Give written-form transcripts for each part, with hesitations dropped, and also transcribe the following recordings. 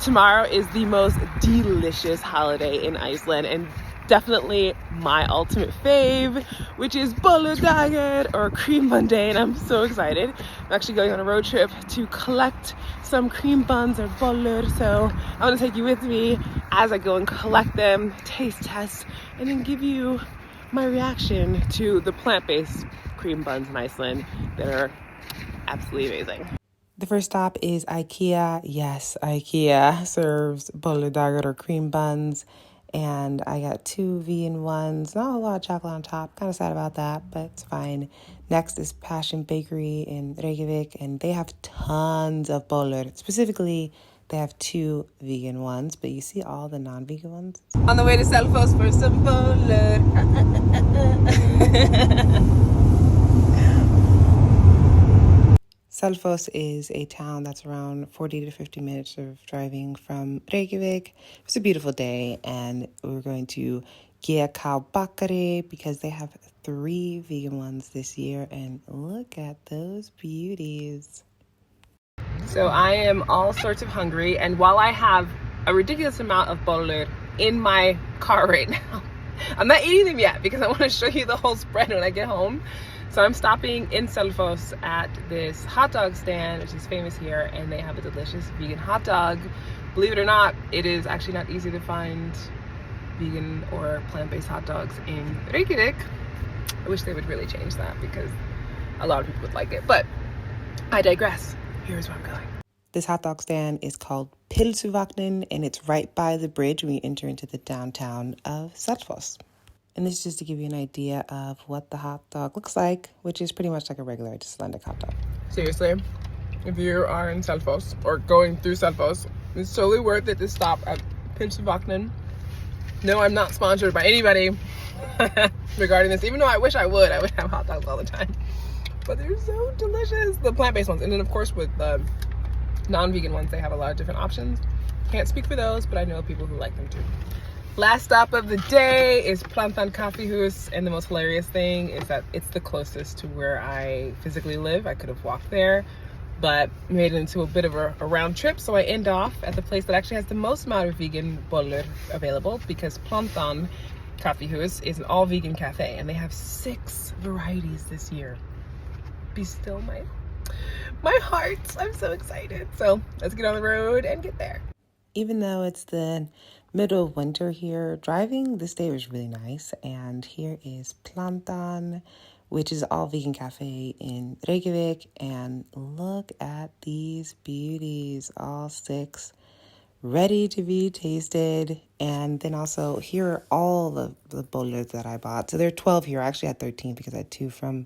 Tomorrow is the most delicious holiday in Iceland, and definitely my ultimate fave, which is Bolludagur, or Cream Bun Day, and I'm so excited. I'm actually going on a road trip to collect some cream buns, or bollur, so I want to take you with me as I go and collect them, taste test, and then give you my reaction to the plant-based cream buns in Iceland that are absolutely amazing. The first stop is IKEA. Yes, IKEA serves Bolludagur, or cream buns, and I got 2 vegan ones. Not a lot of chocolate on top. Kind of sad about that, but it's fine. Next is Passion Bakery in Reykjavik, and they have tons of bollur. Specifically, they have 2 vegan ones, but you see all the non-vegan ones. On the way to Selfoss for some bollur. Selfoss is a town that's around 40 to 50 minutes of driving from Reykjavik. It was a beautiful day, and we're going to IKEA Bakari because they have 3 vegan ones this year, and look at those beauties. So I am all sorts of hungry, and while I have a ridiculous amount of bollur in my car right now, I'm not eating them yet because I want to show you the whole spread when I get home. So I'm stopping in Selfoss at this hot dog stand, which is famous here, and they have a delicious vegan hot dog. Believe it or not, it is actually not easy to find vegan or plant-based hot dogs in Reykjavik. I wish they would really change that because a lot of people would like it, but I digress. Here's where I'm going. This hot dog stand is called Pylsuvagnin, and it's right by the bridge when you enter into the downtown of Selfoss. And this is just to give you an idea of what the hot dog looks like, which is pretty much like a regular Icelandic hot dog. Seriously, if you are in Selfoss or going through Selfoss, it's totally worth it to stop at Pylsuvagnin. No, I'm not sponsored by anybody regarding this, even though I wish I would. I would have hot dogs all the time. But they're so delicious, the plant-based ones. And then, of course, with the non-vegan ones, they have a lot of different options. Can't speak for those, but I know people who like them too. Last stop of the day is Plantan Kaffihus, and the most hilarious thing is that it's the closest to where I physically live. I could have walked there, but made it into a bit of a round trip, so I end off at the place that actually has the most amount of vegan bollur available, because Plantan Kaffihus is an all-vegan cafe, and they have 6 varieties this year. Be still my heart. I'm so excited. So let's get on the road and get there. Even though it's the middle of winter here, driving this day was really nice. And here is Plantan, which is all vegan cafe in Reykjavik. And look at these beauties, all 6 ready to be tasted. And then also here are all the bollurs that I bought. So there are 12 here. I actually had 13 because I had 2 from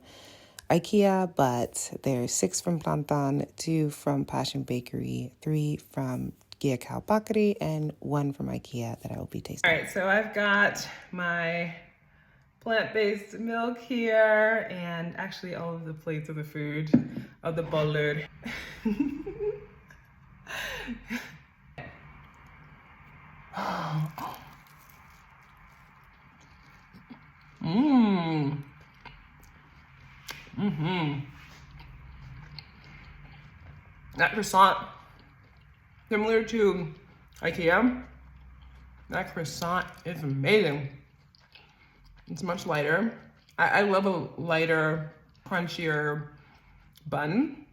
IKEA, but there's 6 from Plantan, 2 from Passion Bakery, 3 from IKEA Bakari, and 1 from IKEA that I will be tasting. All right, so I've got my plant-based milk here, and actually all of the plates of the food, of the bollur. Mmm. That croissant, similar to IKEA, that croissant is amazing. It's much lighter. I love a lighter, crunchier bun.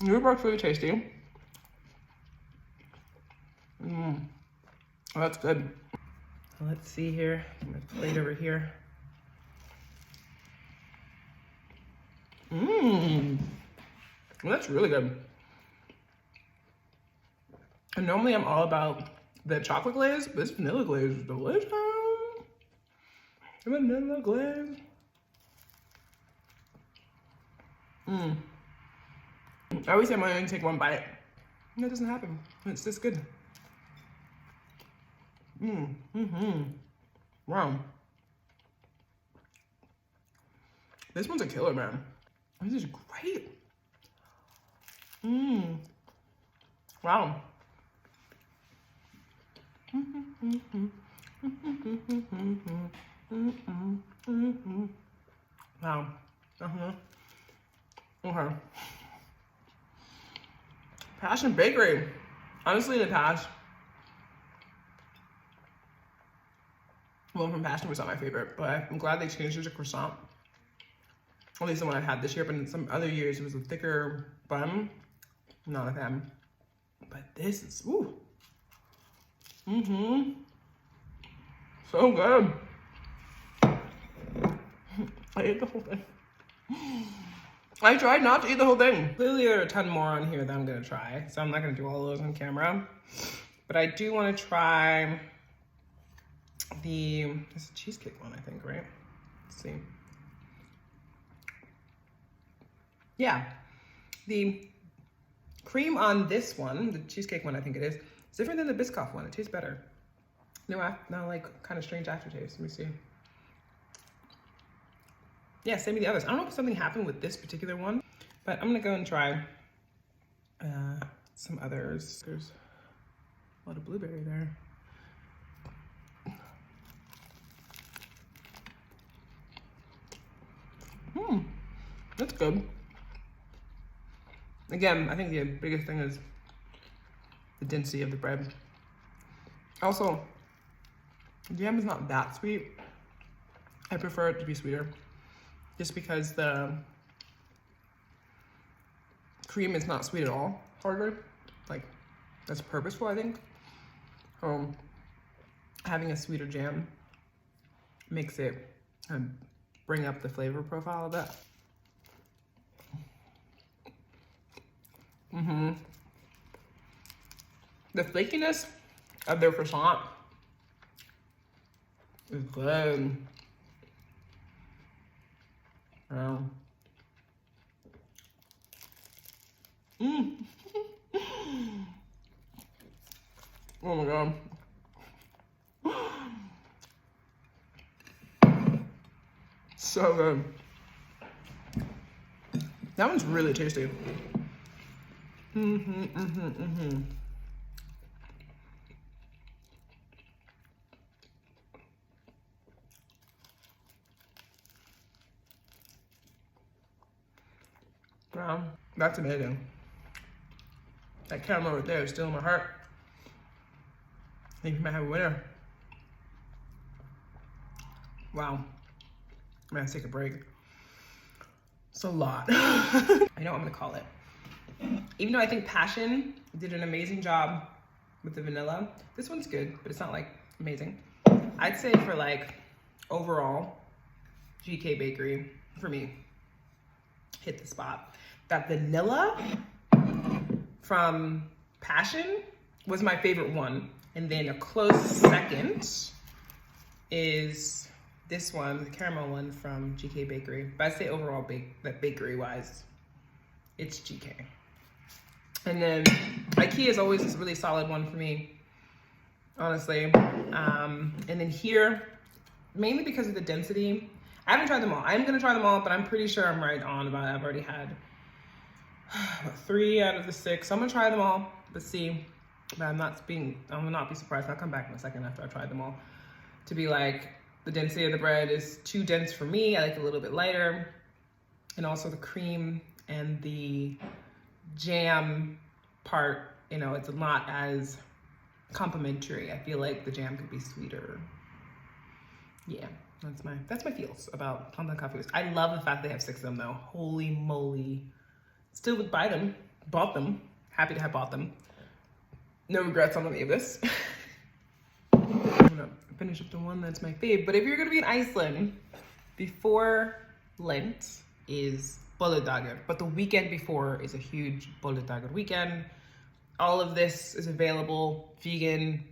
The rhubart's really tasty. Oh, that's good. Let's see here, my plate over here. Well, that's really good. And normally I'm all about the chocolate glaze, but this vanilla glaze is delicious. Vanilla glaze. I always say I'm only gonna take 1 bite. And that doesn't happen. It's this good. Wow. This one's a killer, man. This is great. Wow. Wow. Okay. Passion Bakery. Honestly, in the past, one from Passion was not my favorite, but I'm glad they changed it to croissant. At least the one I've had this year, but in some other years it was a thicker bun. I'm not a fan. But this is, ooh. So good. I ate the whole thing. I tried not to eat the whole thing. Clearly there are a ton more on here that I'm gonna try, so I'm not gonna do all those on camera. But I do wanna try this is a cheesecake one, I think, right? Let's see. Yeah, the cream on this one, the cheesecake one, I think it is different than the Biscoff one. It tastes better. No, like kind of strange aftertaste. Let me see. Yeah, same with the others. I don't know if something happened with this particular one, but I'm gonna go and try some others. There's a lot of blueberry there. That's good. Again, I think the biggest thing is the density of the bread. Also, jam is not that sweet. I prefer it to be sweeter, just because the cream is not sweet at all, hardly. Like, that's purposeful, I think. Having a sweeter jam makes it bring up the flavor profile a bit. The flakiness of their croissant is good. Wow. Oh my God. So good. That one's really tasty. Wow, that's amazing. That caramel right there is still in my heart. I think we might have a winner. Wow. I'm gonna take a break. It's a lot. I know what I'm gonna call it. Even though I think Passion did an amazing job with the vanilla, this one's good, but it's not like amazing. I'd say for like overall, GK Bakery, for me, hit the spot. That vanilla from Passion was my favorite one. And then a close second is this one, the caramel one from GK Bakery. But I'd say overall, bakery-wise, it's GK. And then IKEA is always a really solid one for me, honestly. And then here, mainly because of the density, I haven't tried them all. I'm gonna try them all, but I'm pretty sure I'm right on about it. I've already had 3 out of the 6. So I'm gonna try them all, but see. But I will not be surprised. I'll come back in a second after I've tried them all to be like, the density of the bread is too dense for me. I like it a little bit lighter. And also the cream and the jam part, you know, it's not as complimentary. I feel like the jam could be sweeter. Yeah, that's my feels about Plantan Kaffihus. I love the fact they have 6 of them though. Holy moly. Still would buy them, bought them. Happy to have bought them. No regrets on any of this. I'm gonna finish up the one that's my fave. But if you're gonna be in Iceland, before Lent is Bolludagur, but the weekend before is a huge Bolludagur weekend. All of this is available, vegan,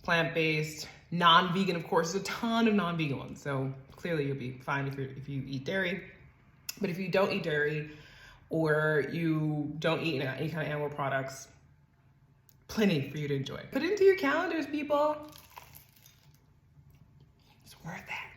plant-based, non-vegan, of course. There's a ton of non-vegan ones, so clearly you'll be fine if you eat dairy. But if you don't eat dairy or you don't eat any kind of animal products, plenty for you to enjoy. Put it into your calendars, people. It's worth it.